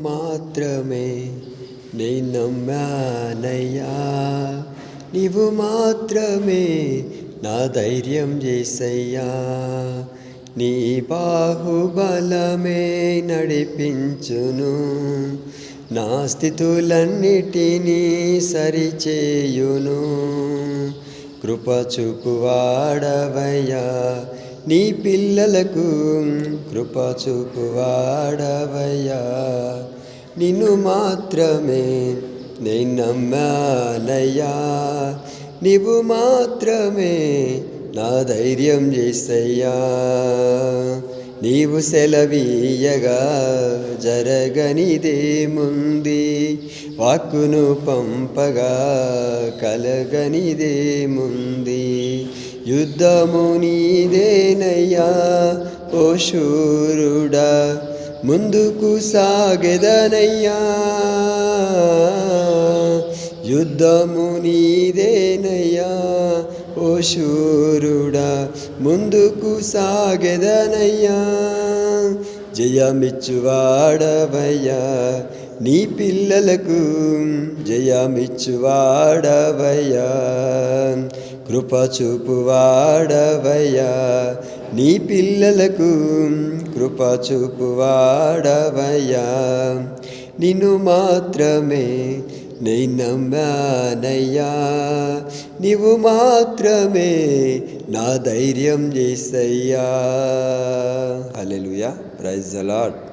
మాత్రమే నే నమ్మానయ్యా, నీవు మాత్రమే నా ధైర్యం యేసయ్యా. నీ బాహుబలమే నడిపించును, నా స్థితులన్నిటినీ సరిచేయును. కృప చూపువాడవయ్యా నీ పిల్లలకు, కృప చూపువాడవయ్యా. నిన్ను మాత్రమే నే నమ్మానయ్యా, నీవు మాత్రమే నా ధైర్యం యేసయ్యా. నీవు సెలవీయగా జరగనిదేముంది, వాక్కును పంపగా కలగనిదేముంది. యుద్ధము నీదేనయ్యా ఓ శూరుడా, ముందుకు సాగెదనయ్యా. యుద్ధము నీదేనయ్యా ఓ శూరుడా, ముందుకు సాగెదనయ్యా. జయమిచ్చువాడవయ్యా నీ పిల్లలకు, జయమిచ్చువాడవయ్యా. కృప చూపువాడవయ్యా నీ పిల్లలకు, కృప చూపువాడవయ్యా. నిన్ను మాత్రమే నే నమ్మానయ్యా, నీవు మాత్రమే నా ధైర్యం యేసయ్యా. హల్లెలూయా, ప్రైజ్ ద లార్డ్.